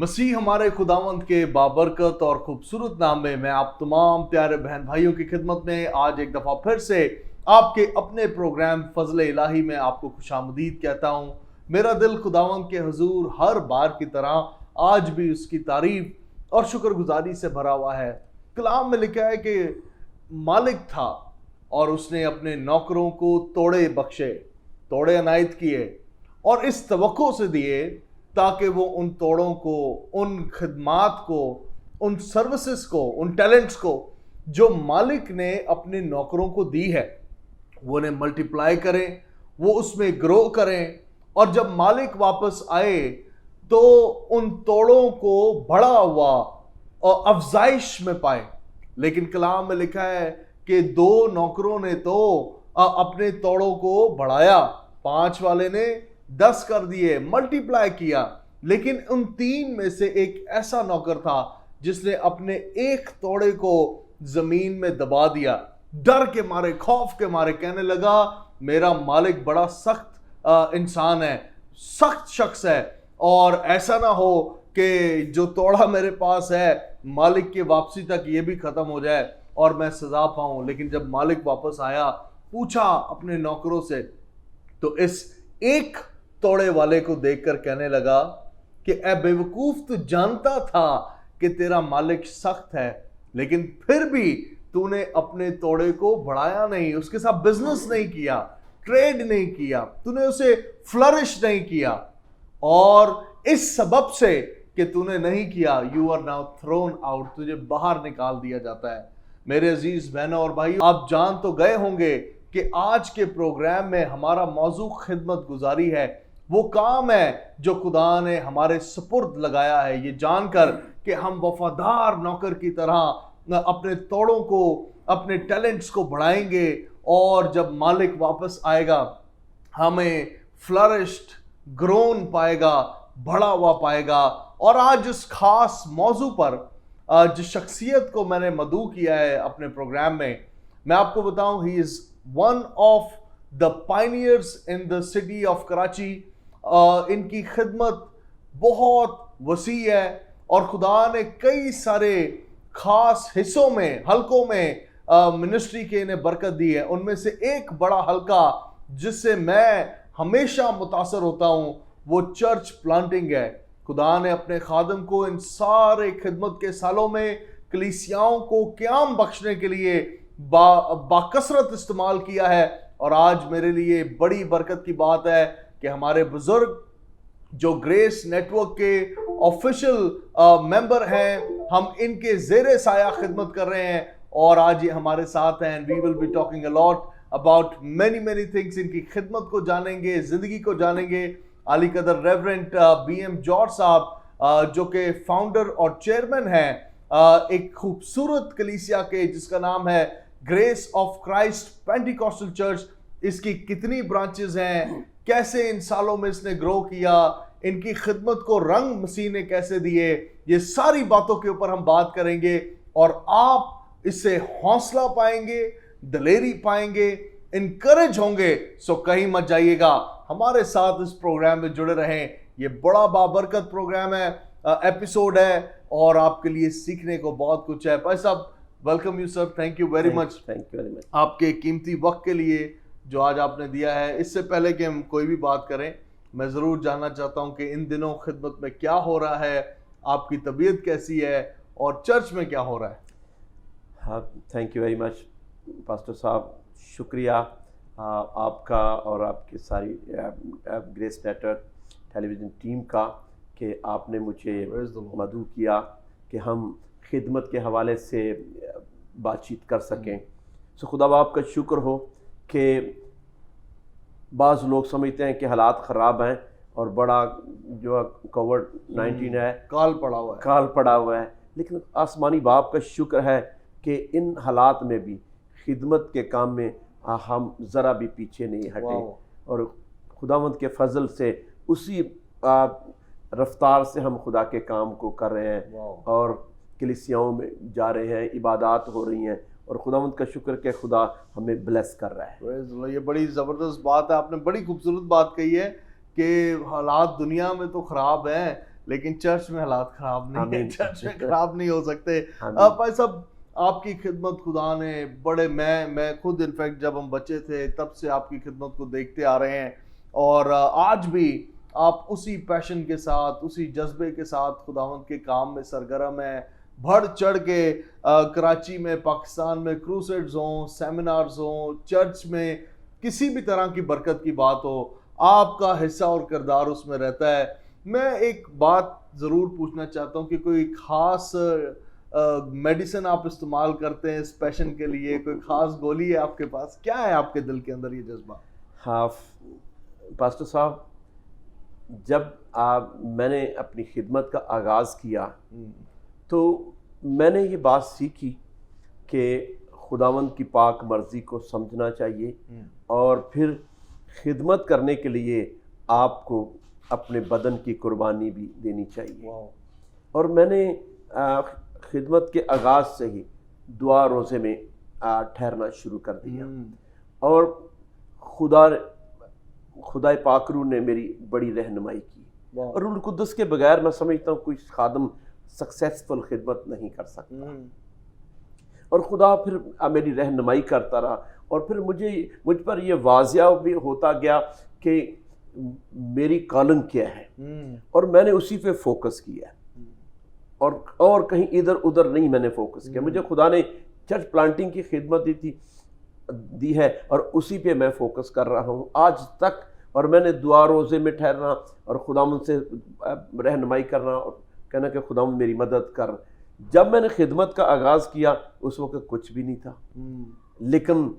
मसीह हमारे खुदावंद के बाबरकत और खूबसूरत नाम में मैं आप तमाम प्यारे बहन भाइयों की खिदमत में आज एक दफ़ा फिर से आपके अपने प्रोग्राम फजल इलाही में आपको खुशामदीद कहता हूँ। मेरा दिल खुदावंद के हुजूर हर बार की तरह आज भी उसकी तारीफ और शुक्रगुजारी से भरा हुआ है। कलाम में लिखा है कि मालिक था और उसने अपने नौकरों को तोड़े बख्शे, तोड़े अनायत किए और इस तवक्को से दिए ताकि वो उन तोड़ों को, उन खिदमात को, उन सर्विसेज को, उन टैलेंट्स को जो मालिक ने अपने नौकरों को दी है वो उन्हें मल्टीप्लाई करें, वो उसमें ग्रो करें और जब मालिक वापस आए तो उन तोड़ों को बढ़ा हुआ और अफजाइश में पाए। लेकिन कलाम में लिखा है कि दो नौकरों ने तो अपने तोड़ों को बढ़ाया, 5 वाले ने 10 कर दिए, मल्टीप्लाई किया। लेकिन उन 3 में से एक ऐसा नौकर था जिसने अपने एक तोड़े को जमीन में दबा दिया। डर के मारे, खौफ के मारे कहने लगा मेरा मालिक बड़ा सख्त इंसान है, सख्त शख्स है और ऐसा ना हो कि जो तोड़ा मेरे पास है मालिक की वापसी तक ये भी खत्म हो जाए और मैं सजा पाऊं। लेकिन जब मालिक वापस आया, पूछा अपने नौकरों से, तो इस एक तोड़े वाले को देखकर कहने लगा कि ऐ बेवकूफ, तू जानता था कि तेरा मालिक सख्त है लेकिन फिर भी तूने अपने तोड़े को बढ़ाया नहीं, उसके साथ बिजनेस नहीं किया, ट्रेड नहीं किया, तूने उसे फ्लरिश नहीं किया और इस सबब से कि तूने नहीं किया, you are now thrown out, तुझे बाहर निकाल दिया जाता है। मेरे अजीज बहनों और भाइयों, आप जान तो गए होंगे कि आज के प्रोग्राम में हमारा मौजू खिदमत गुजारी है। वो काम है जो खुदा ने हमारे सुपुर्द लगाया है, ये जानकर कि हम वफादार नौकर की तरह अपने तोड़ों को, अपने टैलेंट्स को बढ़ाएंगे और जब मालिक वापस आएगा हमें फ्लरिश्ड, ग्रोन पाएगा, बढ़ा हुआ पाएगा। और आज इस खास मौजू पर जिस शख्सियत को मैंने मदऊ किया है अपने प्रोग्राम में, मैं आपको बताऊं, he is one of the pioneers in the city of Karachi. इनकी खिदमत बहुत वसी है और खुदा ने कई सारे खास हिस्सों में, हलकों में मिनिस्ट्री के इन्हें बरकत दी है। उनमें से एक बड़ा हलका जिससे मैं हमेशा मुतासर होता हूं वो चर्च प्लांटिंग है। खुदा ने अपने खादम को इन सारे खिदमत के सालों में कलीसियाओं को क़याम बख्शने के लिए बाकसरत इस्तेमाल किया है। और आज मेरे लिए बड़ी बरकत की बात है कि हमारे बुजुर्ग जो ग्रेस नेटवर्क के ऑफिशियल मेंबर हैं, हम इनके जेरे साया खिदमत कर रहे हैं और आज ये हमारे साथ हैं। We will be talking a lot about many things. इनकी खिदमत को जानेंगे, जिंदगी को जानेंगे। आली कदर रेवरेंट BM जॉर्ज साहब जो कि फाउंडर और चेयरमैन हैं एक खूबसूरत कलीसिया के जिसका नाम है grace of Christ Pentecostal church. इसकी कितनी ब्रांचेस हैं, कैसे इन सालों में इसने ग्रो किया, इनकी खिदमत को रंग मसीह ने कैसे दिए, ये सारी बातों के ऊपर हम बात करेंगे और आप इससे हौसला पाएंगे, दलेरी पाएंगे, इनकरेज होंगे। सो कहीं मत जाइएगा, हमारे साथ इस प्रोग्राम में जुड़े रहें। ये बड़ा बाबरकत प्रोग्राम है, एपिसोड है और आपके लिए सीखने को बहुत कुछ है। भाई साहब, welcome you sir, thank you very much. Thank you very much आपके कीमती वक्त के लिए जो आज आपने दिया है। इससे पहले कि हम कोई भी बात करें, मैं ज़रूर जानना चाहता हूं कि इन दिनों खिदमत में क्या हो रहा है, आपकी तबीयत कैसी है और चर्च में क्या हो रहा है। हाँ, thank you very much pastor साहब, शुक्रिया आपका और आपकी सारी ग्रेस नेटवर्क टेलीविज़न टीम का कि आपने मुझे मदऊ किया कि हम खिदमत के हवाले से बातचीत कर सकें। सो खुदा बाप का शुक्र हो कि बाज़ लोग समझते हैं कि हालात ख़राब हैं और बड़ा जो कोविड-19 है काल पड़ा हुआ है, लेकिन आसमानी बाप का शुक्र है कि इन हालात में भी खिदमत के काम में हम ज़रा भी पीछे नहीं हटे और खुदावंद के फजल से उसी रफ्तार से हम खुदा के काम को कर रहे हैं और कलीसियाओं में जा रहे हैं, इबादत हो रही हैं और खुदावंद का शुक्र कि खुदा हमें ब्लेस कर रहा है। ये बड़ी ज़बरदस्त बात है, आपने बड़ी खूबसूरत बात कही है कि हालात दुनिया में तो ख़राब हैं लेकिन चर्च में हालात खराब नहीं है, आमीन। चर्च में खराब नहीं हो सकते। आमीन। भाई साहब, आपकी खिदमत खुदा ने बड़े, मैं खुद इनफैक्ट जब हम बच्चे थे तब से आपकी खिदमत को देखते आ रहे हैं, और आज भी आप उसी पैशन के साथ, उसी जज्बे के साथ खुदावंद के काम में सरगर्म है। बढ़ चढ़ के कराची में, पाकिस्तान में क्रूसेड्स हों, सेमिनार्स हों, चर्च में किसी भी तरह की बरकत की बात हो, आपका हिस्सा और किरदार उसमें रहता है। मैं एक बात ज़रूर पूछना चाहता हूँ कि कोई ख़ास मेडिसिन आप इस्तेमाल करते हैं इस पैशन के लिए? कोई ख़ास गोली है आपके पास? क्या है आपके दिल के अंदर ये जज्बा? हाँ पास्टर साहब, जब मैंने अपनी खिदमत का आगाज़ किया तो मैंने ये बात सीखी कि खुदावंद की पाक मर्ज़ी को समझना चाहिए, और फिर खिदमत करने के लिए आपको अपने बदन की कुर्बानी भी देनी चाहिए। और मैंने खिदमत के आगाज़ से ही दुआ रोज़े में ठहरना शुरू कर दिया, और खुदा पाकरू ने मेरी बड़ी रहनुमाई की। और रूह कुद्दुस के बगैर मैं समझता हूँ कोई खादम सक्सेसफुल खिदमत नहीं कर सकता। और खुदा फिर मेरी रहनुमाई करता रहा, और फिर मुझ पर यह वाजिया भी होता गया कि मेरी कॉलिंग क्या है, और मैंने उसी पे फोकस किया, और कहीं इधर उधर नहीं मैंने फोकस किया। मुझे खुदा ने चर्च प्लांटिंग की खिदमत दी है, और उसी पे मैं फोकस कर रहा हूँ आज तक। और मैंने दुआ रोज़े में ठहरना और खुदा मुझसे रहनुमाई करना और कहना कि खुदा मेरी मदद कर। जब मैंने खिदमत का आगाज़ किया उस वक्त कुछ भी नहीं था, लेकिन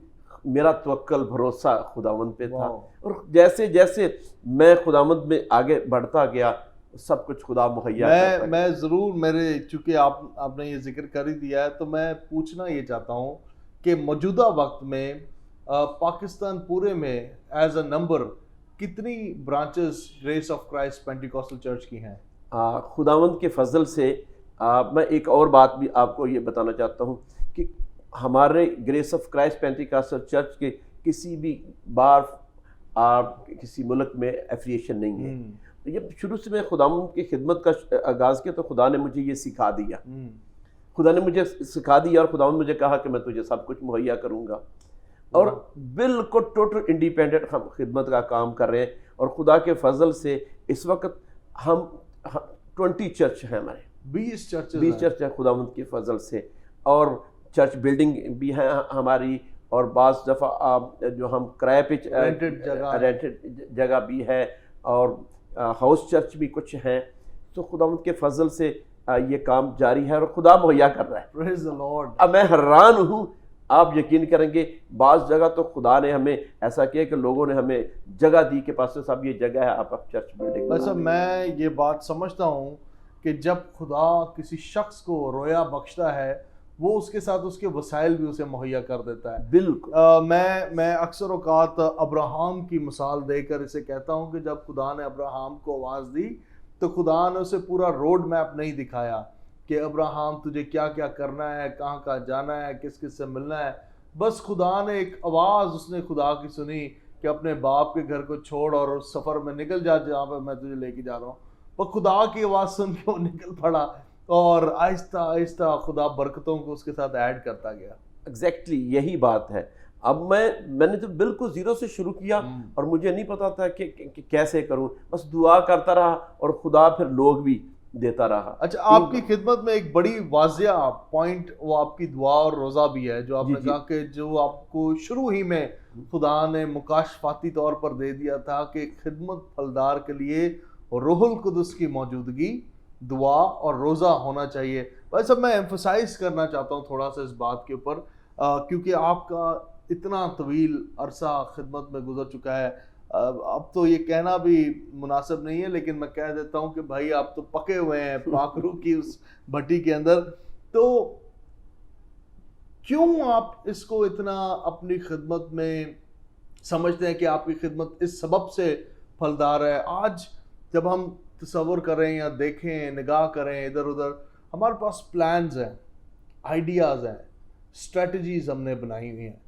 मेरा तवक्कल भरोसा खुदावंद पे था, और जैसे जैसे मैं खुदावंद में आगे बढ़ता गया सब कुछ खुदा मुहैया करता गया। मैं ज़रूर, चूँकि आपने ये जिक्र कर ही दिया है तो मैं पूछना ये चाहता हूँ कि मौजूदा वक्त में पाकिस्तान पूरे में एज अ नंबर कितनी branches grace of Christ Pentecostal church की हैं? खुदावंद के फजल से मैं एक और बात भी आपको ये बताना चाहता हूँ कि हमारे grace of Christ Pentecostal church के किसी भी बार किसी मुल्क में एफिलिएशन नहीं है। तो ये शुरू से मैं खुदावंद की खिदमत का आगाज़ किया तो खुदा ने मुझे ये सिखा दिया, और खुदावंद मुझे कहा कि मैं तुझे सब कुछ मुहैया करूँगा, और बिल्कुल टोटल इंडिपेंडेंट हम खिदमत का काम कर रहे हैं। और खुदा के फजल से इस वक्त हम 20 चर्च हैं, हमारे 20 चर्च हैं खुदावंद के फजल से, और चर्च बिल्डिंग भी है हमारी, और बाज़ दफ़ा जो हम किराए पे रेंटेड जगह भी है, और हाउस चर्च भी कुछ हैं। तो खुदावंद के फजल से ये काम जारी है और खुदा मुहैया कर रहा है। Praise the Lord. अब मैं हैरान हूँ, आप यकीन करेंगे बाज़ जगह तो खुदा ने हमें ऐसा किया कि लोगों ने हमें जगह दी के पास सब ये जगह है, आप चर्च बिल्डिंग। वैसे मैं ये बात समझता हूँ कि जब खुदा किसी शख्स को रोया बख्शता है वो उसके साथ उसके वसाइल भी उसे मुहैया कर देता है। बिल्कुल। मैं अक्सर औकात अब्राहम की मिसाल देकर इसे कहता हूँ कि जब खुदा ने अब्राहम को आवाज़ दी तो खुदा ने उसे पूरा रोड मैप नहीं दिखाया कि अब्राहम तुझे क्या क्या करना है, कहाँ कहाँ जाना है, किस किस से मिलना है। बस खुदा ने एक आवाज़ उसने खुदा की सुनी कि अपने बाप के घर को छोड़ और उस सफ़र में निकल जा जहाँ पर मैं तुझे लेके जा रहा हूँ। पर खुदा की आवाज़ सुन के वो निकल पड़ा, और आहिस्ता आहिस्ता खुदा बरकतों को उसके साथ ऐड करता गया। एग्जैक्टली यही बात है। अब मैंने तो बिल्कुल ज़ीरो से शुरू किया, और मुझे नहीं पता था कि कैसे करूं, बस दुआ करता रहा और खुदा फिर लोग भी देता रहा। अच्छा, आपकी खिदमत में एक बड़ी वाजिया पॉइंट वो आपकी दुआ और रोज़ा भी है, जो आपने कहा कि जो आपको शुरू ही में खुदा ने मुकाशफाती तौर पर दे दिया था कि खिदमत फलदार के लिए रूहुल कुदस की मौजूदगी, दुआ और रोज़ा होना चाहिए। वैसे मैं एम्फसाइज करना चाहता हूँ थोड़ा सा इस बात के ऊपर, क्योंकि आपका इतना तवील अरसा खिदमत में गुजर चुका है। अब तो ये कहना भी मुनासिब नहीं है, लेकिन मैं कह देता हूँ कि भाई आप तो पके हुए हैं पाकरू की उस भट्टी के अंदर। तो क्यों आप इसको इतना अपनी खिदमत में समझते हैं कि आपकी खिदमत इस सबब से फलदार है? आज जब हम तसव्वुर करें या देखें, निगाह करें इधर उधर, हमारे पास प्लान्स हैं, आइडियाज़ हैं, स्ट्रेटजीज हमने बनाई हुई हैं,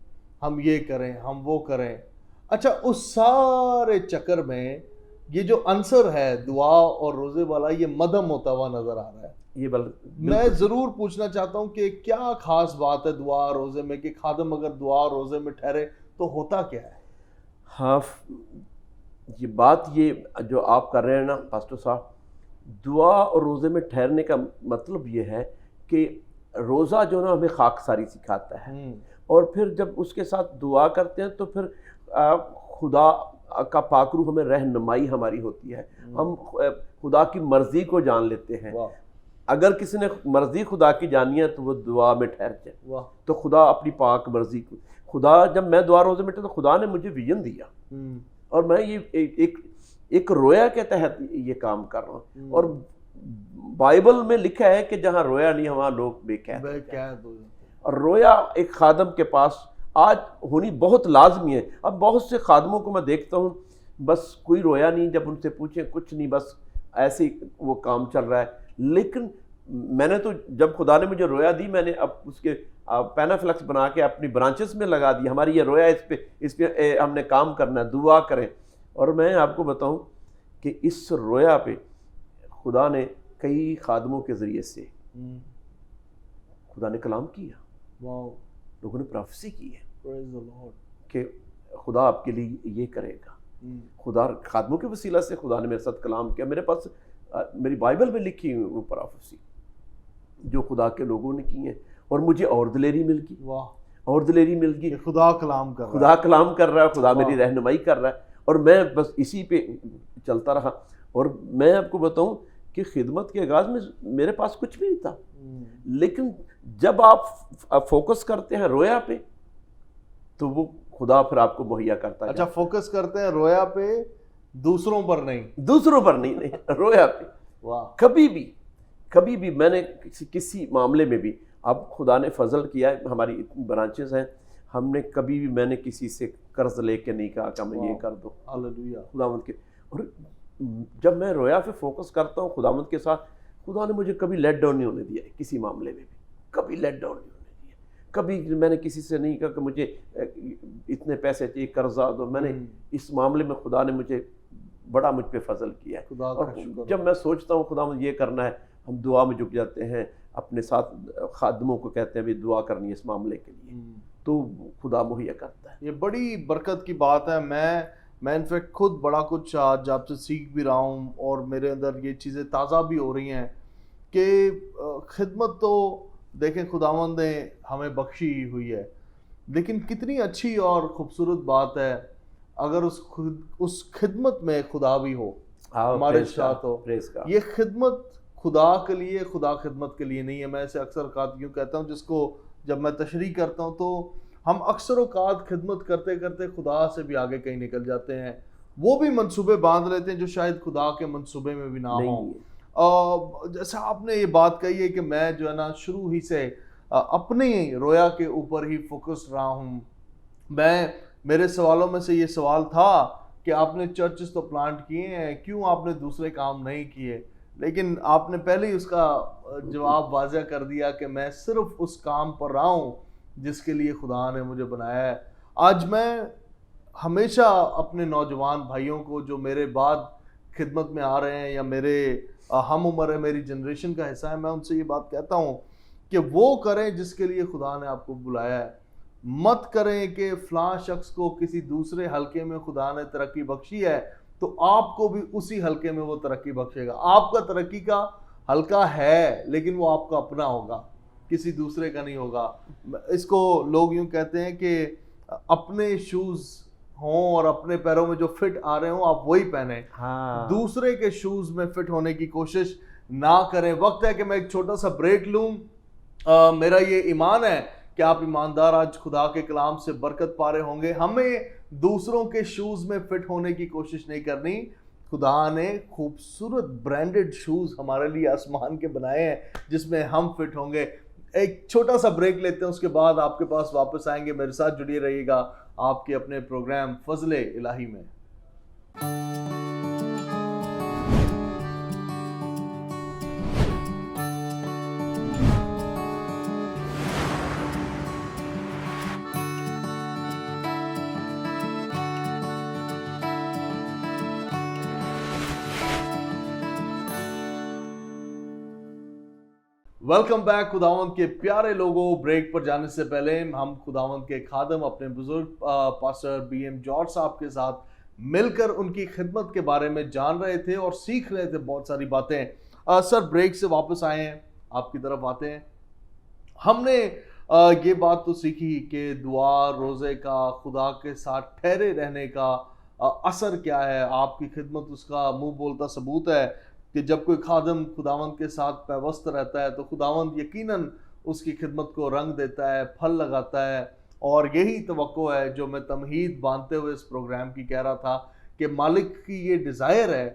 हम ये करें, हम वो करें। अच्छा, उस सारे चक्कर में ये जो आंसर है दुआ और रोजे वाला ये मध्यम होता हुआ नजर आ रहा है। ये मैं जरूर पूछना चाहता हूँ कि क्या खास बात है दुआ और रोजे में कि खादम अगर दुआ और रोजे में ठहरे तो होता क्या है? हाँ, ये बात ये जो आप कर रहे हैं ना पास्टर साहब, दुआ और रोज़े में ठहरने का मतलब ये है कि रोज़ा जो ना हमें खाकसारी सिखाता है, और फिर जब उसके साथ दुआ करते हैं तो फिर खुदा का पाकरू हमें रहनुमाई हमारी होती है, हम खुदा की मर्ज़ी को जान लेते हैं। अगर किसी ने मर्ज़ी खुदा की जानी है तो वो दुआ में ठहर जाए, तो खुदा अपनी पाक मर्ज़ी को, खुदा जब मैं दुआ रोज़े में तो खुदा ने मुझे विजन दिया और मैं ये एक रोया के तहत ये काम कर रहा हूँ। और बाइबल में लिखा है कि जहाँ रोया नहीं वहाँ लोग बेकैद। और रोया एक खादम के पास आज होनी बहुत लाजमी है। अब बहुत से खादमों को मैं देखता हूँ बस कोई रोया नहीं, जब उनसे पूछे कुछ नहीं, बस ऐसे ही वो काम चल रहा है। लेकिन मैंने तो जब खुदा ने मुझे रोया दी, मैंने अब उसके पैनाफ्लेक्स बना के अपनी ब्रांचेस में लगा दी। हमारी ये रोया इस पे हमने काम करना है, दुआ करें। और मैं आपको बताऊं कि इस रोया पे खुदा ने कई खादमों के ज़रिए से खुदा ने कलाम किया, लोगों ने प्रोफेसी की है कि खुदा आपके लिए ये करेगा। खुदा खादमों के वसीला से खुदा ने मेरे साथ कलाम किया। मेरे पास मेरी बाइबल में लिखी हुई वो प्रोफेसी जो खुदा के लोगों ने की है, और मुझे और दिलेरी मिल गई, और दिलेरी मिल गई। खुदा कलाम कर रहा है, खुदा मेरी रहनुमाई कर रहा है, और मैं बस इसी पे चलता रहा। और मैं आपको बताऊं कि खिदमत के आगाज में मेरे पास कुछ भी नहीं था, लेकिन जब आप फोकस करते हैं रोया पे तो वो खुदा फिर आपको मुहैया करता है। अच्छा, फोकस करते हैं रोया पे, दूसरों पर नहीं, रोया पे। कभी भी मैंने किसी मामले में भी, अब खुदा ने फजल किया है, हमारी इतनी ब्रांचेस हैं, हमने कभी भी मैंने किसी से कर्ज लेके नहीं कहा कि मैं ये कर दो। हालेलुया खुदावंद के। और जब मैं रोया पे फोकस करता हूँ खुदावंद के साथ, खुदा ने मुझे कभी लेट डाउन नहीं होने दिया है, किसी मामले में भी कभी लेट डाउन नहीं होने दिया। कभी मैंने किसी से नहीं कहा कि मुझे इतने पैसे चाहिए, कर्जा दो। मैंने इस मामले में खुदा ने मुझे बड़ा मुझ पे फजल किया है। और जब मैं सोचता हूँ खुदा मुझे ये करना है, हम दुआ में झुक जाते हैं, अपने साथ खादमों को कहते हैं भी दुआ करनी है इस मामले के लिए, तो खुदा मुहैया करता है। ये बड़ी बरकत की बात है। मैं इनफैक्ट खुद बड़ा कुछ आज आपसे सीख भी रहा हूँ, और मेरे अंदर ये चीज़ें ताज़ा भी हो रही हैं कि खिदमत तो देखें खुदावंद ने हमें बख्शी हुई है, लेकिन कितनी अच्छी और ख़ूबसूरत बात है अगर उस खिदमत में खुदा भी हो, हमारे साथ हो। ये खिदमत खुदा के लिए, खुदा खिदमत के लिए नहीं है। मैं इसे अक्सर यूँ कहता हूँ, जिसको जब मैं तशरीह करता हूँ तो हम अक्सर औकात खिदमत करते करते खुदा से भी आगे कहीं निकल जाते हैं, वो भी मंसूबे बांध लेते हैं जो शायद खुदा के मंसूबे में भी ना हो। जैसे आपने ये बात कही है कि मैं जो है ना शुरू ही से अपने रोया के ऊपर ही फोकस रहा हूँ। मेरे सवालों में से ये सवाल था कि आपने चर्चेस तो प्लांट किए हैं, क्यों आपने दूसरे काम नहीं किए? लेकिन आपने पहले ही उसका जवाब वाज़ह कर दिया कि मैं सिर्फ उस काम पर रहा हूँ जिसके लिए खुदा ने मुझे बनाया है। आज मैं हमेशा अपने नौजवान भाइयों को जो मेरे बाद खिदमत में आ रहे हैं या मेरे हम उम्र है, मेरी जनरेशन का हिस्सा है, मैं उनसे ये बात कहता हूँ कि वो करें जिसके लिए खुदा ने आपको बुलाया है। मत करें कि फ़लाँ शख्स को किसी दूसरे हलके में खुदा ने तरक्की बख्शी है तो आपको भी उसी हलके में वो तरक्की बख्शेगा। आपका तरक्की का हलका है, लेकिन वो आपका अपना होगा, किसी दूसरे का नहीं होगा। इसको लोग यूँ कहते हैं कि अपने शूज़ हों और अपने पैरों में जो फिट आ रहे हों आप वही पहने। दूसरे के शूज़ में फिट होने की कोशिश ना करें। वक्त है कि मैं एक छोटा सा ब्रेक लूँ। मेरा ये ईमान है कि आप ईमानदार आज खुदा के कलाम से बरकत पा रहे होंगे। हमें दूसरों के शूज़ में फिट होने की कोशिश नहीं करनी। खुदा ने खूबसूरत ब्रांडेड शूज़ हमारे लिए आसमान के बनाए हैं जिसमें हम फिट होंगे। एक छोटा सा ब्रेक लेते हैं, उसके बाद आपके पास वापस आएंगे। मेरे साथ जुड़े रहिएगा आपके अपने प्रोग्राम फजले इलाही में। वेलकम बैक खुदावंद के प्यारे लोगों। ब्रेक पर जाने से पहले हम खुदावंद के खादम अपने बुजुर्ग पास्टर BM जॉर्ज साहब के साथ मिलकर उनकी खिदमत के बारे में जान रहे थे और सीख रहे थे बहुत सारी बातें। सर ब्रेक से वापस आए हैं, आपकी तरफ आते हैं। हमने ये बात तो सीखी कि दुआ, रोज़े का, खुदा के साथ ठहरे रहने का असर क्या है। आपकी खिदमत उसका मुंह बोलता सबूत है कि जब कोई खादम खुदावंद के साथ पैवस्त रहता है तो खुदावंद यकीनन उसकी खिदमत को रंग देता है, फल लगाता है। और यही तवक्को है जो मैं तमहीद बांधते हुए इस प्रोग्राम की कह रहा था कि मालिक की ये डिज़ायर है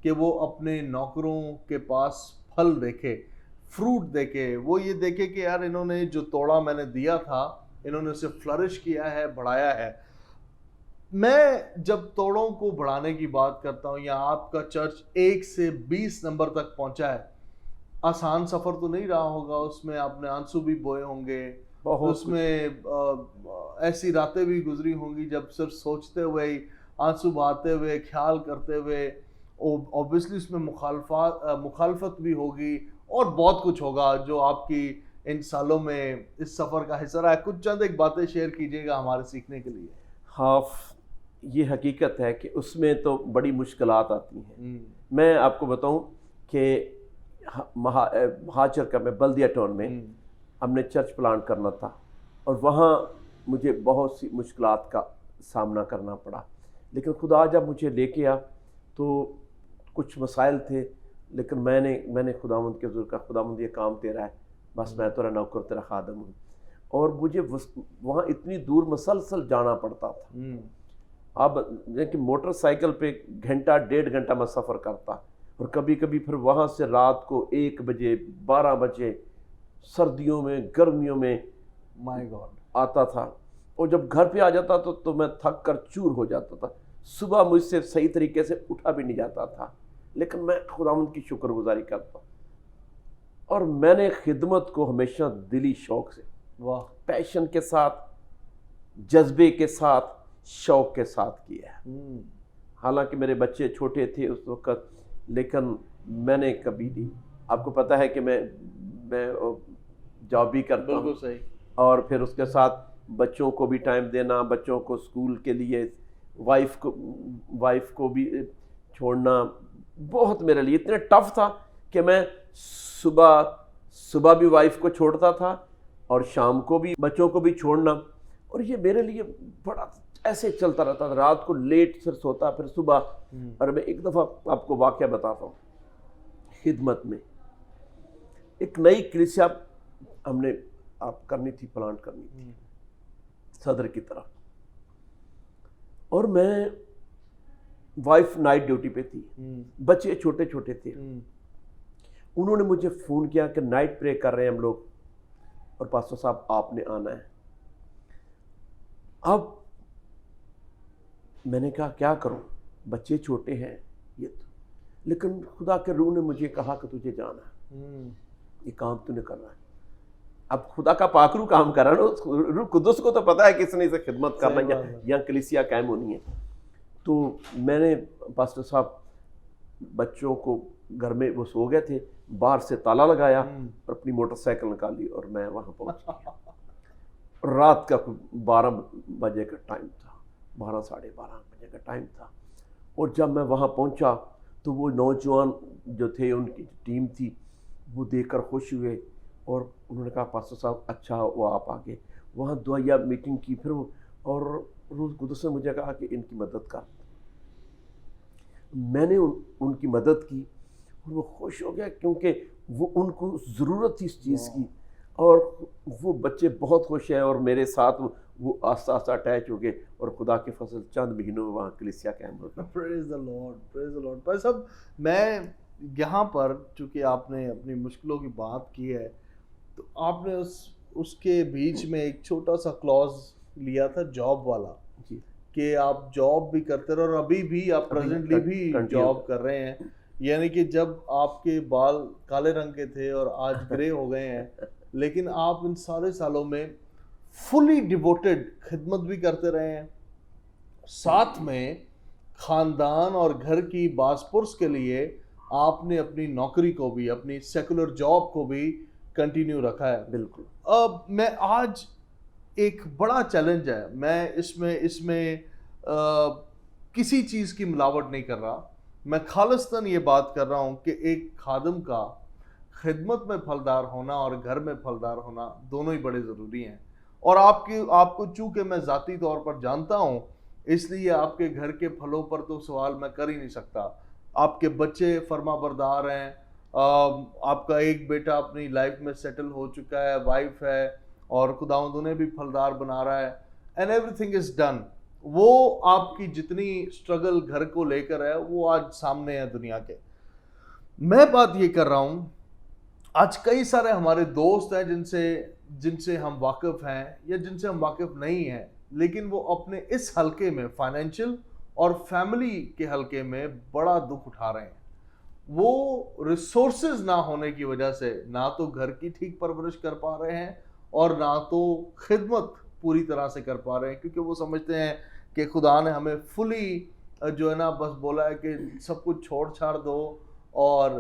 कि वो अपने नौकरों के पास फल देखे, फ्रूट देखे। वो ये देखे कि यार इन्होंने जो तोड़ा मैंने दिया था, इन्होंने उसे फ्लरिश किया है, बढ़ाया है। मैं जब तोड़ों को बढ़ाने की बात करता हूँ, या आपका चर्च 1 से 20 नंबर तक पहुंचा है, आसान सफ़र तो नहीं रहा होगा। उसमें आपने आंसू भी बोए होंगे, उसमें ऐसी रातें भी गुजरी होंगी जब सिर्फ सोचते हुए ही, आंसू बहाते हुए, ख्याल करते हुए, ऑब्वियसली उसमें मुखालफत भी होगी और बहुत कुछ होगा जो आपकी इन सालों में इस सफ़र का हिस्सा रहा है। कुछ चंद एक बातें शेयर कीजिएगा हमारे सीखने के लिए। हाँ, ये हकीकत है कि उसमें तो बड़ी मुश्किलात आती हैं। मैं आपको बताऊं कि महाचर का में बल्दिया टाउन में हमने चर्च प्लांट करना था और वहाँ मुझे बहुत सी मुश्किलात का सामना करना पड़ा। लेकिन खुदा जब मुझे लेके आ तो कुछ मसाइल थे, लेकिन मैंने खुदावंद के हुज़ूर का, खुदावंद ये काम तेरा है, बस मैं तेरा नौकर, तेरा खादम हूँ। और मुझे वहाँ इतनी दूर मसलसल जाना पड़ता था। अब कि मोटरसाइकिल पे घंटा 1.5 घंटा मैं सफ़र करता, और कभी कभी फिर वहाँ से रात को 1 बजे 12 बजे सर्दियों में गर्मियों में माय गॉड आता था। और जब घर पे आ जाता तो मैं थक कर चूर हो जाता था। सुबह मुझसे सही तरीके से उठा भी नहीं जाता था, लेकिन मैं खुदावंद की शुक्रगुजारी करता। और मैंने खिदमत को हमेशा दिली शौक से, वाह, पैशन के साथ, जज्बे के साथ, शौक के साथ किया है। हालांकि मेरे बच्चे छोटे थे उस वक़्त, लेकिन मैंने कभी नहीं, आपको पता है कि मैं जॉब भी करता हूँ, सही। और फिर उसके साथ बच्चों को भी टाइम देना, बच्चों को स्कूल के लिए, वाइफ को भी छोड़ना, बहुत मेरे लिए इतने टफ था कि मैं सुबह भी वाइफ को छोड़ता था और शाम को भी बच्चों को भी छोड़ना। और ये मेरे लिए बड़ा ऐसे चलता रहता था। रात को लेट फिर सोता, फिर सुबह। और मैं एक दफ़ा आपको वाक़या बताता हूँ। खिदमत में एक नई कलीसिया हमने करनी थी, प्लांट करनी थी सदर की तरफ, और मैं, वाइफ नाइट ड्यूटी पे थी, बच्चे छोटे छोटे थे। उन्होंने मुझे फ़ोन किया कि नाइट प्रे कर रहे हैं हम लोग और पास्टर साहब आपने आना है। अब मैंने कहा क्या करूं, बच्चे छोटे हैं ये तो, लेकिन खुदा के रूह ने मुझे कहा कि तुझे जाना है, ये काम तूने करना है। अब खुदा का पाकरू काम कर रहा है, रूह कुदस को तो पता है किसने इसे खिदमत करना है या कलीसिया कायम होनी है। तो मैंने, पास्टर साहब बच्चों को घर में, वो सो गए थे, बाहर से ताला लगाया और अपनी मोटरसाइकिल निकाली और मैं वहाँ पहुँच गया। रात का 12 बजे का टाइम था, 12 साढ़े 12 बजे का टाइम था। और जब मैं वहाँ पहुँचा तो वो नौजवान जो थे, उनकी टीम थी, वो देखकर खुश हुए और उन्होंने कहा पास्टर साहब अच्छा वो आप आगे। वहाँ दुआया मीटिंग की फिर वो, और रूह कुदस ने मुझे कहा कि इनकी मदद कर। मैंने उनकी मदद की और वो खुश हो गया, क्योंकि वो उनको ज़रूरत थी इस चीज़ की। और वो बच्चे बहुत खुश हैं और मेरे साथ वो आस्ता आस्ता अटैच हो गए और खुदा के फजल चंद महीनों में वहाँ कलीसिया कायम हो गया। Praise the Lord, praise the Lord. पर सब मैं यहाँ पर, चूँकि आपने अपनी मुश्किलों की बात की है, तो आपने उसके बीच में एक छोटा सा क्लॉज लिया था जॉब वाला, कि आप जॉब भी करते रहे और अभी भी आप प्रेजेंटली भी जॉब कर रहे हैं। यानी कि जब आपके बाल काले रंग के थे और आज ग्रे हो गए हैं, लेकिन आप इन सारे सालों में फुली डिवोटेड खिदमत भी करते रहे हैं, साथ में खानदान और घर की बासपुरस के लिए आपने अपनी नौकरी को भी, अपनी सेकुलर जॉब को भी कंटिन्यू रखा है। बिल्कुल। अब मैं आज एक बड़ा चैलेंज है, मैं इसमें किसी चीज़ की मिलावट नहीं कर रहा, मैं खालिस्तन ये बात कर रहा हूँ कि एक खादिम का खिदमत में फलदार होना और घर में फलदार होना दोनों ही बड़े ज़रूरी हैं। और आपको चूँकि मैं ज़ाती तौर पर जानता हूँ, इसलिए आपके घर के फलों पर तो सवाल मैं कर ही नहीं सकता। आपके बच्चे फर्माबरदार हैं, आपका एक बेटा अपनी लाइफ में सेटल हो चुका है, वाइफ है, और खुदावंद उन्हें भी फलदार बना रहा है, एंड एवरीथिंग इज डन। वो आपकी जितनी स्ट्रगल घर को लेकर है वो आज सामने है दुनिया के। मैं बात ये कर रहा हूँ, आज कई सारे हमारे दोस्त हैं जिनसे हम वाकिफ हैं या जिनसे हम वाकिफ नहीं हैं, लेकिन वो अपने इस हलके में, फाइनेंशियल और फैमिली के हलके में बड़ा दुख उठा रहे हैं। वो रिसोर्सेज ना होने की वजह से ना तो घर की ठीक परवरिश कर पा रहे हैं और ना तो खिदमत पूरी तरह से कर पा रहे हैं, क्योंकि वो समझते हैं कि खुदा ने हमें फुली जो है ना बस बोला है कि सब कुछ छोड़ छाड़ दो और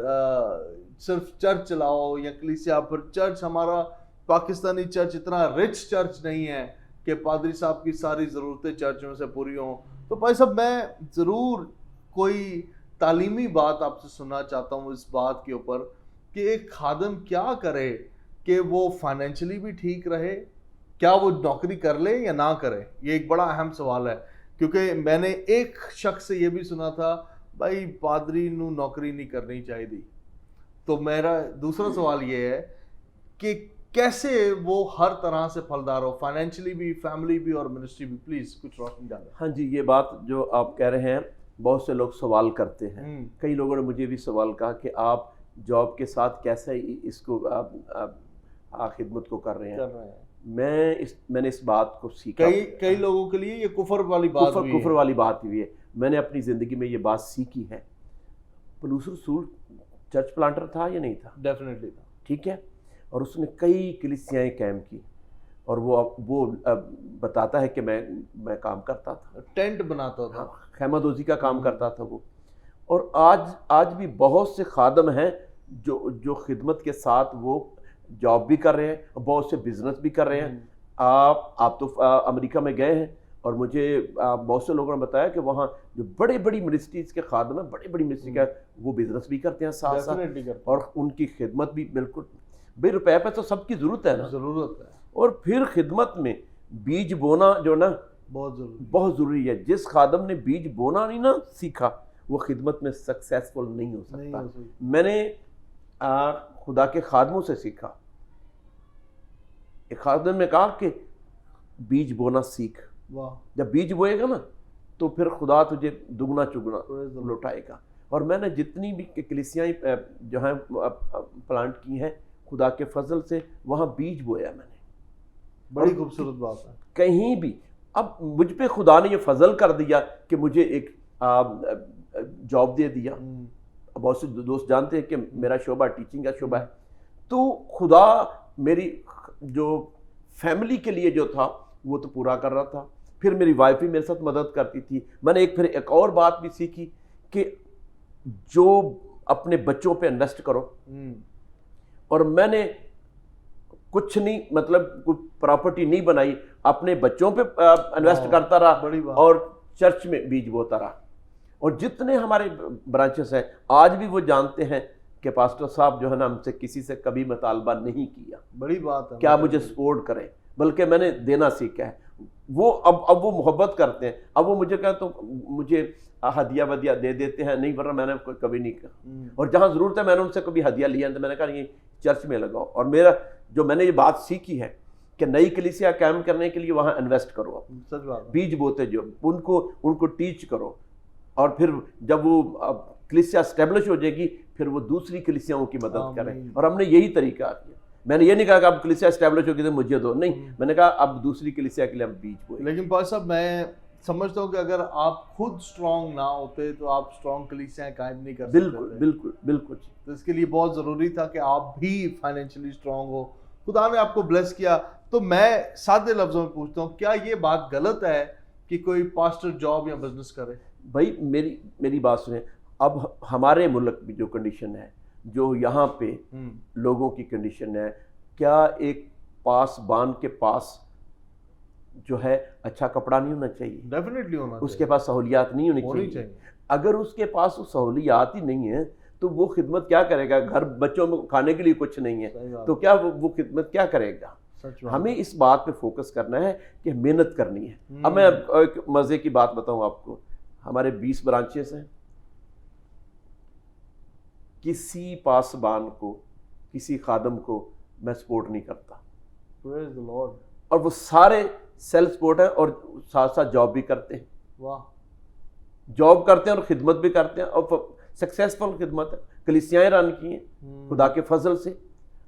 सिर्फ चर्च चलाओ या कलीसिया। फिर चर्च, हमारा पाकिस्तानी चर्च इतना रिच चर्च नहीं है कि पादरी साहब की सारी ज़रूरतें चर्च में से पूरी हों। तो भाई साहब, मैं ज़रूर कोई तालीमी बात आपसे सुनना चाहता हूँ इस बात के ऊपर कि एक खादिम क्या करे कि वो फाइनेंशियली भी ठीक रहे। क्या वो नौकरी कर ले या ना करे, ये एक बड़ा अहम सवाल है। क्योंकि मैंने एक शख्स से ये भी सुना था, भाई पादरी नू नौकरी नहीं करनी चाहिए। तो मेरा दूसरा सवाल ये है कि कैसे वो हर तरह से फलदार हो, फाइनेंशियली भी, फैमिली भी और मिनिस्ट्री भी। प्लीज कुछ रोशनी डालें। हाँ जी, ये बात जो आप कह रहे हैं, बहुत से लोग सवाल करते हैं। कई लोगों ने मुझे भी सवाल कहा कि आप जॉब के साथ कैसे इसको खिदमत को कर रहे हैं। मैंने इस बात को सीखा। कई लोगों के लिए ये कुफर वाली बात हुई है। मैंने अपनी ज़िंदगी में ये बात सीखी है। पौलुस रसूल चर्च प्लांटर था या नहीं था? डेफिनेटली था। ठीक है। और उसने कई कलीसियाएं कायम की, और वो बताता है कि मैं काम करता था, टेंट बनाता था, खैमादोजी का काम करता था वो। और आज भी बहुत से खादम हैं जो खिदमत के साथ वो जॉब भी कर रहे हैं, बहुत से बिजनेस भी कर रहे हैं। आप तो अमेरिका में गए हैं, और मुझे बहुत से लोगों ने बताया कि वहाँ जो बड़ी बड़ी मिनिस्ट्रीज के खादम हैं, बड़ी बड़ी मिनिस्ट्री का, वो बिजनेस भी करते हैं साथ साथ, और उनकी खिदमत भी बिल्कुल। भाई रुपए पे तो सबकी ज़रूरत है ना, ज़रूरत है। और फिर खिदमत में बीज बोना जो ना बहुत ज़रूरी है। जिस खादम ने बीज बोना नहीं ना सीखा, वो खिदमत में सक्सेसफुल नहीं हो सकता। मैंने खुदा के खादमों से सीखा। एक खादम ने कहा कि बीज बोना सीख। जब बीज बोएगा ना, तो फिर खुदा तुझे दुगना चुगना लौटाएगा। और मैंने जितनी भी कलीसियाएं जो हैं प्लांट की हैं, खुदा के फजल से वहाँ बीज बोया मैंने। बड़ी खूबसूरत बात है। कहीं भी अब मुझ पे खुदा ने ये फजल कर दिया कि मुझे एक जॉब दे दिया। बहुत से दोस्त जानते हैं कि मेरा शोबा टीचिंग का शोबा है, तो खुदा मेरी जो फैमिली के लिए जो था वो तो पूरा कर रहा था। फिर मेरी वाइफ भी मेरे साथ मदद करती थी। मैंने एक और बात भी सीखी कि जो अपने बच्चों पे इन्वेस्ट करो। और मैंने कुछ नहीं, मतलब कुछ प्रॉपर्टी नहीं बनाई, अपने बच्चों पे इन्वेस्ट करता रहा और चर्च में बीज बोता रहा। और जितने हमारे ब्रांचेस हैं, आज भी वो जानते हैं कि पास्टर साहब जो है ना, हमसे किसी से कभी मुतालबा नहीं किया। बड़ी बात है। क्या मुझे सपोर्ट करें, बल्कि मैंने देना सीखा है। वो अब वो मोहब्बत करते हैं। अब वो मुझे कहा तो मुझे हदिया वदिया दे देते हैं, नहीं वरना मैंने कभी नहीं कहा। और जहाँ ज़रूरत है मैंने उनसे कभी हदिया लिया, तो मैंने कहा ये चर्च में लगाओ। और मेरा जो मैंने ये बात सीखी है कि नई कलीसिया कायम करने के लिए वहाँ इन्वेस्ट करो। सच बात। बीज बोते जो उनको टीच करो, और फिर जब वो कलीसिया स्टेब्लिश हो जाएगी, फिर वो दूसरी कलीसियाओं की मदद करें। और हमने यही तरीका किया। मैंने ये नहीं कहा कि अब कलीसिया स्टैब्लिश होगी तो मुझे दो, नहीं, मैंने कहा अब दूसरी कलीसिया के लिए हम बीज बोए। लेकिन पास साहब, मैं समझता हूँ कि अगर आप खुद स्ट्रांग ना होते तो आप स्ट्रांग कलीसियाएं कायम नहीं कर सकते। बिल्कुल। तो इसके लिए बहुत ज़रूरी था कि आप भी फाइनेंशियली स्ट्रांग हो। खुदा ने आपको ब्लेस किया। तो मैं सादे लफ्ज़ों में पूछता हूँ, क्या ये बात गलत है कि कोई पास्टर जॉब या बिजनेस करे? भाई मेरी बात सुने। अब हमारे मुल्क में जो कंडीशन है, जो यहाँ पे लोगों की कंडीशन है, क्या एक पासबान के पास जो है अच्छा कपड़ा नहीं होना चाहिए? डेफिनेटली होना उसके चाहिए। पास सहूलियात नहीं होनी होनी चाहिए। चाहिए। अगर उसके पास वो सहूलियात ही नहीं है तो वो खिदमत क्या करेगा? घर बच्चों में खाने के लिए कुछ नहीं सही है बात तो क्या वो खिदमत क्या करेगा? सच बात हमें है। इस बात पे फोकस करना है कि मेहनत करनी है। अब मैं एक मजे की बात बताऊं आपको, हमारे 20 ब्रांचेस हैं, किसी पासबान को, किसी खादम को मैं सपोर्ट नहीं करता, प्रेज द लॉर्ड। और वो सारे सेल्फ सपोर्ट है और साथ साथ जॉब भी करते हैं। वाह। जॉब करते हैं और खिदमत भी करते हैं, और सक्सेसफुल खिदमत है। कलीसियाएं रन की हैं खुदा के फजल से।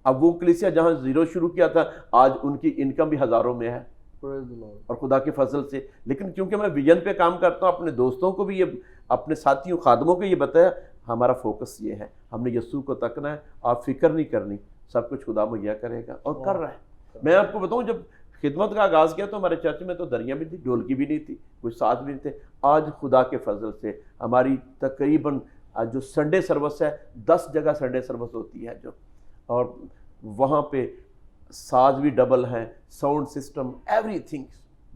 अब वो कलीसिया जहां जीरो शुरू किया था, आज उनकी इनकम भी हजारों में है प्रेज द लॉर्ड। और खुदा के फजल से। लेकिन क्योंकि मैं विजन पे काम करता हूँ, अपने दोस्तों को भी ये, अपने साथियों खादमों को ये बताया, हमारा फोकस ये है, हमने यस्सू को तकना है, आप फिक्र नहीं करनी, सब कुछ खुदा मुहैया करेगा और कर रहा है। मैं आपको बताऊं, जब खिदमत का आगाज़ किया तो हमारे चर्च में तो दरियाँ भी थी, ढोलकी भी नहीं थी, कुछ साथ भी नहीं थे। आज खुदा के फजल से हमारी तकरीबन जो संडे सर्विस है, 10 जगह संडे सर्विस होती है जो, और वहाँ पे साज भी डबल हैं, साउंड सिस्टम, एवरीथिंग।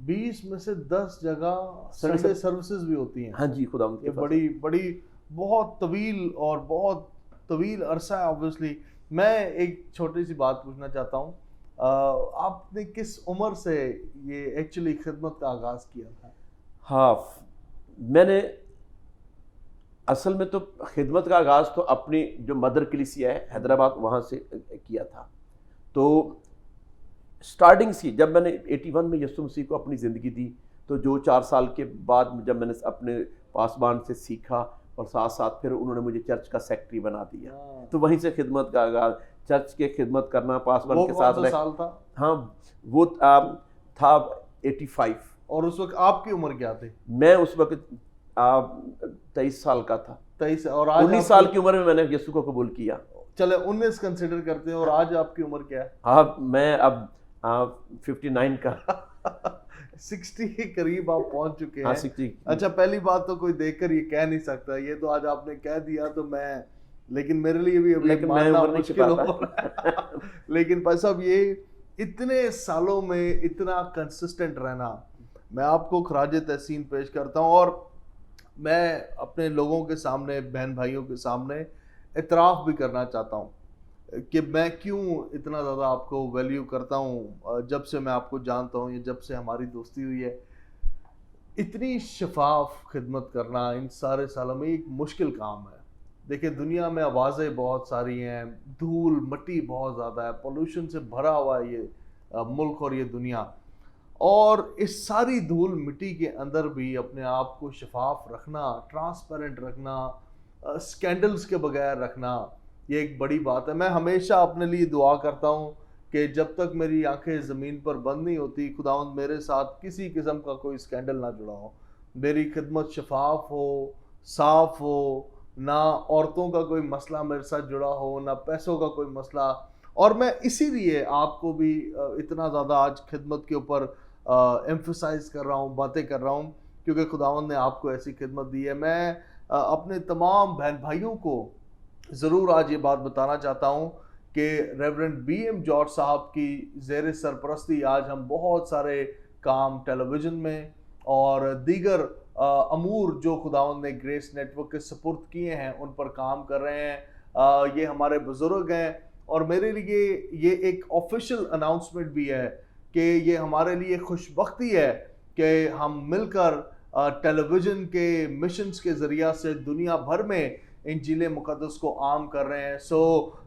20 में से 10 जगह संडे सर्विसेज भी होती हैं। हाँ जी, खुदा ये बड़ी बड़ी बहुत तवील और बहुत तवील अरसा है। ऑब्वियसली मैं एक छोटी सी बात पूछना चाहता हूँ, आपने किस उम्र से ये एक्चुअली खिदमत का आगाज़ किया था? हाँ, मैंने असल में तो खिदमत का आगाज़ तो अपनी जो मदर कलीसिया है हैदराबाद, वहाँ से किया था। तो स्टार्टिंग सी, जब मैंने 81 में यीशु मसीह को अपनी ज़िंदगी दी, तो जो 4 साल के बाद जब मैंने अपने पासबान से सीखा और साथ साथ फिर उन्होंने मुझे चर्च का सेक्रेटरी बना दिया, तो वहीं से खिदमत का आगाज़, चर्च के खिदमत करना, पासबान के साथ। वो कौन सा साल था? हाँ, वो था 85। और उस वक्त आपकी उम्र क्या थी? मैं उस वक्त 23 साल का था। 23। और आज 19 साल की उम्र में मैंने यीशु को कबूल किया। चले 19 कंसिडर करते हैं। और आज आपकी उम्र क्या है? हाँ, मैं अब 59 का 60 के करीब आप पहुंच चुके हैं। हाँ, 60। अच्छा, पहली बात तो कोई देखकर ये कह नहीं सकता, ये तो आज आपने कह दिया तो मैं, लेकिन मेरे लिए भी अभी मानना मुश्किल हो रहा है। लेकिन भाई साहब, ये इतने सालों में इतना कंसिस्टेंट रहना, मैं आपको खराज तहसीन पेश करता हूँ। और मैं अपने लोगों के सामने, बहन भाइयों के सामने इतराफ़ भी करना चाहता हूँ कि मैं क्यों इतना ज़्यादा आपको वैल्यू करता हूँ। जब से मैं आपको जानता हूँ, या जब से हमारी दोस्ती हुई है, इतनी शफाफ खिदमत करना इन सारे सालों में एक मुश्किल काम है। देखिए, दुनिया में आवाज़ें बहुत सारी हैं, धूल मट्टी बहुत ज़्यादा है, पोल्यूशन से भरा हुआ है ये मुल्क और ये दुनिया। और इस सारी धूल मिट्टी के अंदर भी अपने आप को शफाफ रखना, ट्रांसपेरेंट रखना, स्कैंडल्स के बगैर रखना, ये एक बड़ी बात है। मैं हमेशा अपने लिए दुआ करता हूँ कि जब तक मेरी आंखें ज़मीन पर बंद नहीं होती, खुदावंद मेरे साथ किसी किस्म का कोई स्कैंडल ना जुड़ा हो, मेरी खिदमत शफाफ हो, साफ हो, ना औरतों का कोई मसला मेरे साथ जुड़ा हो, ना पैसों का कोई मसला। और मैं इसीलिए आपको भी इतना ज़्यादा आज खिदमत के ऊपर एम्फसाइज कर रहा हूँ, बातें कर रहा हूँ, क्योंकि खुदावंद ने आपको ऐसी खिदमत दी है। मैं अपने तमाम बहन भाइयों को ज़रूर आज ये बात बताना चाहता हूँ कि रेवरेंड BM जॉर्ज साहब की ज़ेर सरपरस्ती आज हम बहुत सारे काम टेलीविज़न में और दीगर अमूर जो खुदावंद ने ग्रेस नेटवर्क के सपुर्द किए हैं, उन पर काम कर रहे हैं। ये हमारे बुज़ुर्ग हैं, और मेरे लिए ये एक ऑफिशियल अनाउंसमेंट भी है कि ये हमारे लिए खुशबख्ती है कि हम मिलकर टेलीविज़न के मिशंस के ज़रिया से दुनिया भर में इंजील मुक़द्दस को आम कर रहे हैं। सो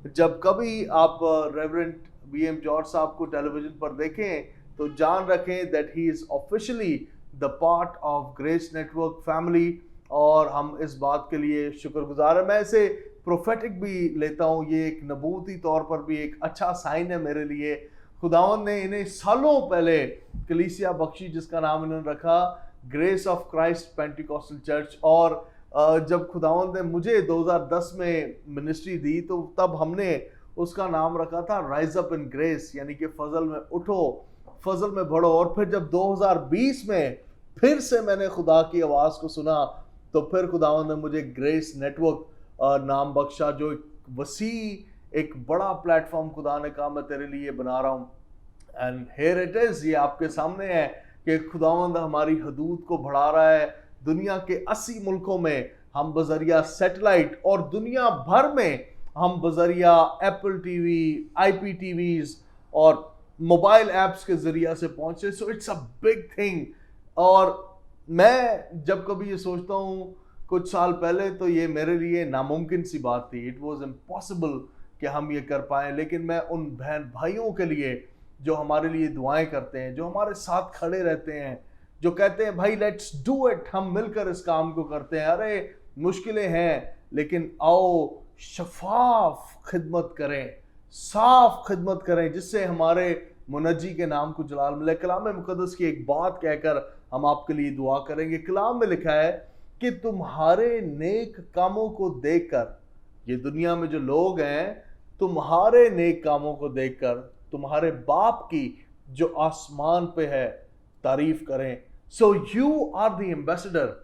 जब कभी आप रेवरेंड BM जॉर्ज साहब को टेलीविज़न पर देखें, तो जान रखें that he is officially the part of grace network family, और हम इस बात के लिए शुक्रगुजार हैं। मैं इसे प्रोफेटिक भी लेता हूँ, ये एक नबूती तौर पर भी एक अच्छा साइन है मेरे लिए। खुदावंद ने इन्हें सालों पहले कलीसिया बख्शी, जिसका नाम इन्होंने रखा grace of Christ Pentecostal church, और जब खुदावंद ने मुझे 2010 में मिनिस्ट्री दी, तो तब हमने उसका नाम रखा था राइज अप इन ग्रेस, यानी कि फजल में उठो, फजल में बढ़ो। और फिर जब 2020 में फिर से मैंने खुदा की आवाज़ को सुना, तो फिर खुदावंद ने मुझे ग्रेस नेटवर्क नाम बख्शा, जो वसी एक बड़ा प्लेटफॉर्म खुदा ने कहा मैं तेरे लिए बना रहा हूँ। एंड हियर इट इज, ये आपके सामने है कि खुदावंद हमारी हदूद को बढ़ा रहा है। दुनिया के 80 मुल्कों में हम बजरिया सैटेलाइट और दुनिया भर में हम बजरिया एप्पल टीवी, IPTVs और मोबाइल ऐप्स के जरिए से पहुंचे। So it's a big thing. और मैं जब कभी ये सोचता हूँ, कुछ साल पहले तो ये मेरे लिए नामुमकिन सी बात थी, इट वॉज इम्पॉसिबल कि हम ये कर पाएं। लेकिन मैं उन बहन भाइयों के लिए जो हमारे लिए दुआएं करते हैं, जो हमारे साथ खड़े रहते हैं, जो कहते हैं भाई लेट्स डू इट, हम मिलकर इस काम को करते हैं। अरे मुश्किलें हैं लेकिन आओ शफाफ खिदमत करें, साफ खिदमत करें, जिससे हमारे मुनज्जी के नाम को जलाल मिले। कलाम मुकद्दस की एक बात कहकर हम आपके लिए दुआ करेंगे। कलाम में लिखा है कि तुम्हारे नेक कामों को देखकर, ये दुनिया में जो लोग हैं, तुम्हारे नेक कामों को देखकर तुम्हारे बाप की जो आसमान पे है तारीफ करें। So you are the ambassador.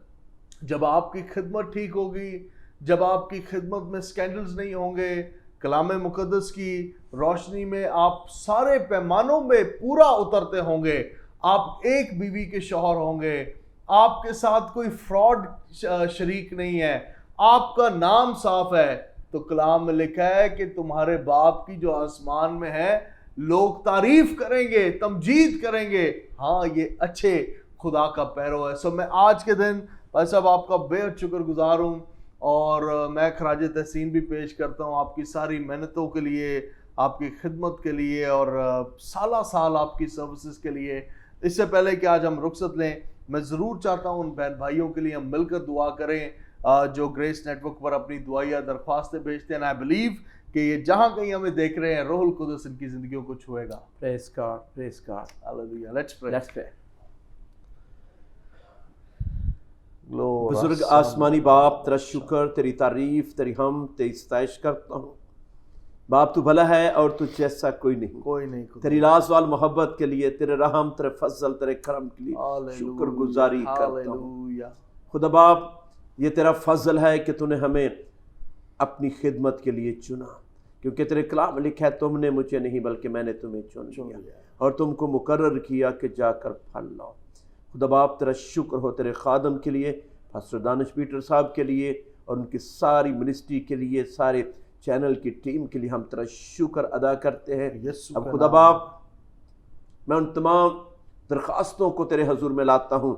जब आपकी खिदमत ठीक होगी, जब आपकी खिदमत में स्कैंडल्स नहीं होंगे, कलाम मुकद्दस की रोशनी में आप सारे पैमानों में पूरा उतरते होंगे, आप एक बीवी के शौहर होंगे, आपके साथ कोई फ्रॉड शरीक नहीं है, आपका नाम साफ है, तो कलाम में लिखा है कि तुम्हारे बाप की जो आसमान में है लोग तारीफ करेंगे, तमजीद करेंगे, हाँ ये अच्छे खुदा का पैरो है। सो मैं आज के दिन भाई साहब आपका बेहद शुक्रगुजार हूँ और मैं खराज तहसीन भी पेश करता हूँ आपकी सारी मेहनतों के लिए, आपकी खिदमत के लिए और साला साल आपकी सर्विसेज के लिए। इससे पहले कि आज हम रुखसत लें, मैं ज़रूर चाहता हूँ उन बहन भाइयों के लिए हम मिलकर दुआ करें जो ग्रेस नेटवर्क पर अपनी दुआया दरख्वास्तें भेजते हैं। आई बिलीव कि ये जहां कहीं हमें देख रहे हैं, रूहुल कुद्दुस इनकी जिंदगियों को छुएगा। Praise God, praise God, hallelujah. Let's pray. बुजुर्ग आसमानी बाप, तेरा शुक्र, तेरी तारीफ, तेरी हम तेरी सताइश करता हूँ। बाप तू भला है और तू जैसा कोई नहीं। तेरी लाजवाल मोहब्बत के लिए, तेरे रहम, तेरे फजल, तेरे करम के लिए शुक्र गुजारी करता हूँ। खुदा बाप, ये तेरा फजल है कि तूने हमें अपनी खिदमत के लिए चुना, क्योंकि तेरे कलाम लिखा है तुमने मुझे नहीं बल्कि मैंने तुम्हें चुन लिया और तुमको मुकर्रर किया कि जाकर फल लाओ। खुदा बाप तेरा शुक्र हो तेरे खादम के लिए, पास्टर दानिश पीटर साहब के लिए और उनकी सारी मिनिस्ट्री के लिए, सारे चैनल की टीम के लिए हम तेरा शुक्र अदा करते हैं। अब खुदा बाप, मैं उन तमाम दरख्वास्तों को तेरे हजूर में लाता हूँ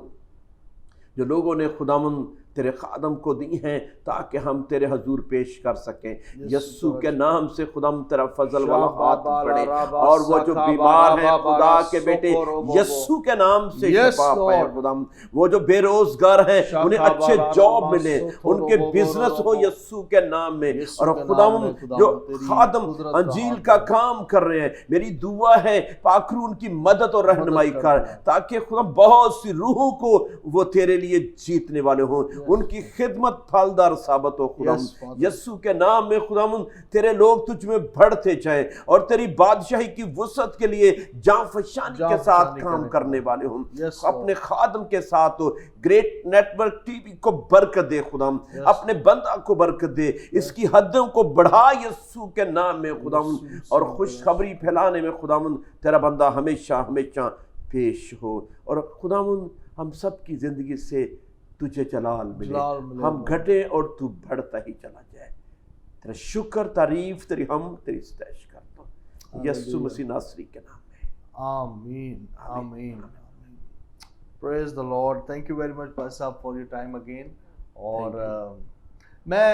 जो लोगों ने खुदावन तेरे खादम को दी हैं ताकि हम तेरे हजूर पेश कर सकें। यस्सु के नाम से खुदाम तेरा फजल वाला हाथ पड़े और वो जो बीमार हैं खुदा के बेटे यस्सु के नाम से शिफा पाए। खुदाम वो जो बेरोजगार हैं उन्हें अच्छे जॉब मिले, उनके बिजनेस हो यस्सु के नाम में। और खुदाम जो खादम अंजील का काम कर रहे हैं, मेरी दुआ है पाखरू उनकी मदद और रहनुमाई कर, ताकि खुदाम बहुत सी रूहों को वो तेरे लिए जीतने वाले हों, उनकी खिदमत फलदार साबित हो। खुदाम यस्सु के नाम में खुदाम तेरे लोग तुझ में बढ़ते जाए और तेरी बादशाही की वसअत के लिए जांफशानी के साथ काम करने वाले हों। अपने खादम के साथ हो, ग्रेट नेटवर्क टीवी को बरकत दे खुदाम, अपने बंदा को बरकत दे, इसकी हदों को बढ़ा यस्सु के नाम में खुदाम, और खुशखबरी फैलाने में खुदाम तेरा बंदा हमेशा हमेशा पेश हो। और खुदाम हम सब की जिंदगी से तुझे जलाल मिले, हम घटे और तू बढ़ता ही चला जाए। तेरा शुक्र, तारीफ, तेरी हम तेरी सताइश करता हूँ यस्सु मसीह नासरी के नाम में, आमीन आमीन। Praise the Lord. Thank you very much भाई साहब फॉर योर टाइम अगेन। और मैं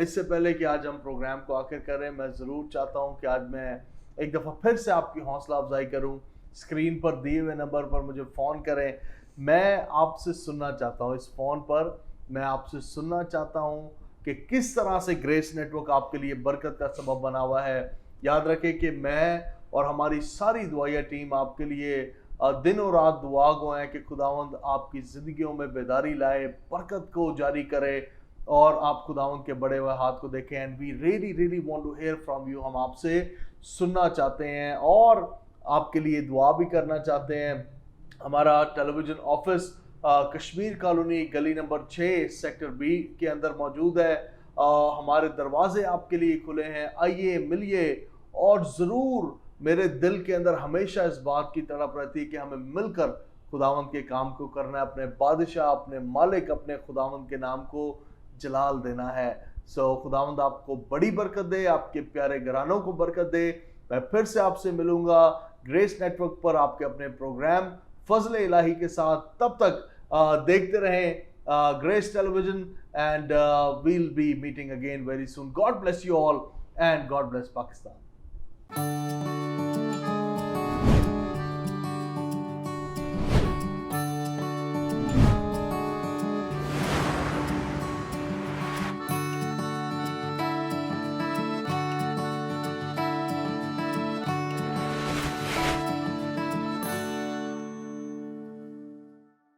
इससे पहले कि आज हम प्रोग्राम को आखिर करें, मैं ज़रूर चाहता हूँ कि आज मैं एक दफ़ा फिर से आपकी हौसला अफजाई करूँ। स्क्रीन पर दिए हुए नंबर पर मुझे फ़ोन करें। मैं आपसे सुनना चाहता हूँ, इस फ़ोन पर मैं आपसे सुनना चाहता हूँ कि किस तरह से ग्रेस नेटवर्क आपके लिए बरकत का सबब बना हुआ है। याद रखें कि मैं और हमारी सारी दुआया टीम आपके लिए दिन और रात दुआ गो हैं कि खुदावंद आपकी ज़िंदगियों में बेदारी लाए, बरकत को जारी करे और आप खुदावंद के बड़े हुए हाथ को देखें। And we really want to hear from you. हम आपसे सुनना चाहते हैं और आपके लिए दुआ भी करना चाहते हैं। हमारा टेलीविज़न ऑफिस कश्मीर कॉलोनी गली नंबर 6 सेक्टर B के अंदर मौजूद है। हमारे दरवाजे आपके लिए खुले हैं, आइए मिलिए। और ज़रूर मेरे दिल के अंदर हमेशा इस बात की तड़प रहती है कि हमें मिलकर खुदावंद के काम को करना है, अपने बादशाह, अपने मालिक, अपने खुदावंद के नाम को जलाल देना है। सो खुदावंद आपको बड़ी बरकत दे, आपके प्यारे घरानों को बरकत दे। मैं फिर से आपसे मिलूंगा ग्रेस नेटवर्क पर आपके अपने प्रोग्राम फजल इलाही के साथ। तब तक देखते रहें grace television and we'll be meeting again very soon. God bless you all and God bless Pakistan.